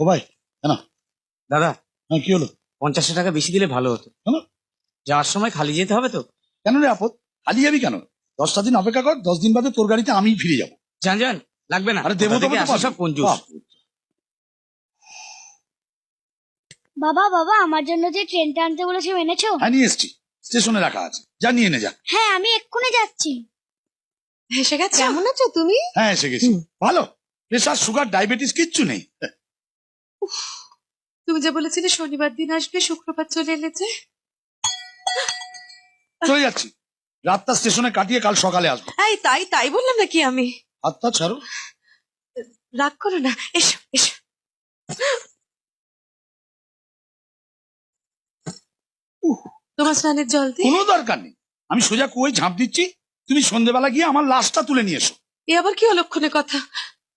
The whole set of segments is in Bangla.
ও ভাই কেন? দাদা হ্যাঁ, কি হলো? 50 টাকা বেশি দিলে ভালো হতো। কেন? যাওয়ার সময় খালি যেতে হবে তো। কেন রে আপদ, খালি যাবি কেন? 10টা দিন অপেক্ষা কর, 10 দিন বাদে তোর গাড়িতে আমি ফিরে যাবো। যান যান, লাগবে না। আরে দেবো কোথা থেকে তো আসে সব কঞ্জুস। বাবা বাবা আমার জন্য যে ট্রেনটা আনতে বলেছে এনেছো? হ্যাঁ নিয়ে এসছি, স্টেশনে রাখা আছে, যা নিয়ে নে যা। হ্যাঁ আমি এক্ষুনি যাচ্ছি। এসে গেছে। কেমন আছো তুমি? হ্যাঁ এসে গেছি, ভালো। প্রেশার, সুগার, ডায়াবেটিস কিচ্ছু নেই। তুমি যে বলেছিলে শনিবার দিন আসবে, শুক্রবার চলে এলে যে। চলে যাচ্ছি, রাতটা স্টেশনে কাটিয়ে কাল সকালে আসবো। এই তাই তাই বললাম নাকি আমি? হাতটা ছাড়ো। রাগ করো না, এসো এসো। তোমার স্নানের জল দিই? কোনো দরকার নেই, আমি সোজা কুয়োয় ঝাঁপ দিচ্ছি, তুমি সন্ধ্যেবেলা গিয়ে আমার লাশটা তুলে নিয়ে এসো। এ আবার কি অলক্ষণে কথা?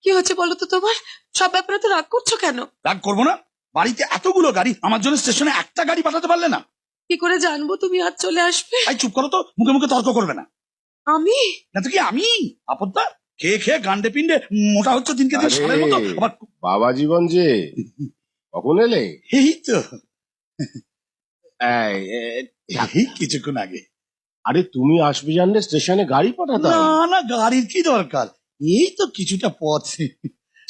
কি হচ্ছে বলো তো তোমার? সব ব্যাপারে তো রাগ করছো কেন? রাগ করবো না? বাড়িতে এতগুলো গাড়ি, আমার জন্য স্টেশনে একটা গাড়ি পাঠাতে পারলে না? কি করে জানবো তুমি আজ চলে আসবে? তাই চুপ করো তো, মুখে মুখে তর্ক করবে না। আমি? না তো কি আমি? আপদটা খেয়ে খেয়ে গান্ডে পিন্ডে মোটা হচ্ছে দিনকে দিন, আরে, সারের মতো। আবার বাবা জীবন যে কখন এলে? এই তো এই, এই কিছুক্ষণ আগে। আরে তুমি আসবে জানলে স্টেশনে গাড়ি পাঠাতাম। না না, গাড়ির কি দরকার, এই তো কিছুটা পথ।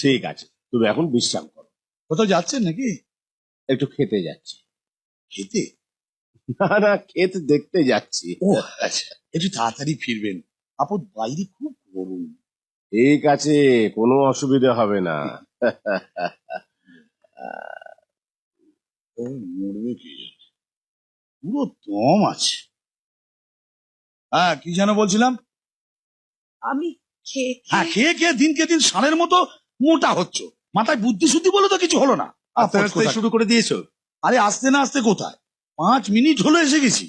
ঠিক আছে, তুমি এখন বিশ্রাম করো। কোথাও যাচ্ছেন নাকি? একটু খেতে যাচ্ছি। খেতে? না না, খেতে দেখতে যাচ্ছি। ও আচ্ছা, একটু তাড়াতাড়ি ফিরবেন, আপদ বাইরে খুব গরম। ঠিক আছে, কোনো অসুবিধা হবে না। ও মরবে কি জানে, পুরো দম আছে। হ্যাঁ কি যেন বলছিলাম? আমি খেয়ে হ্যাঁ খেয়ে খেয়ে দিনকে দিন ষাঁড়ের মতো মোটা হচ্ছে, মাথায় বুদ্ধি শুদ্ধি বলে তো কিছু হলো না। আস্তে আস্তে শুরু করে দিয়েছো? আরে আসতে না আসতে কোথায়, 5 মিনিট হলো এসে গেছি।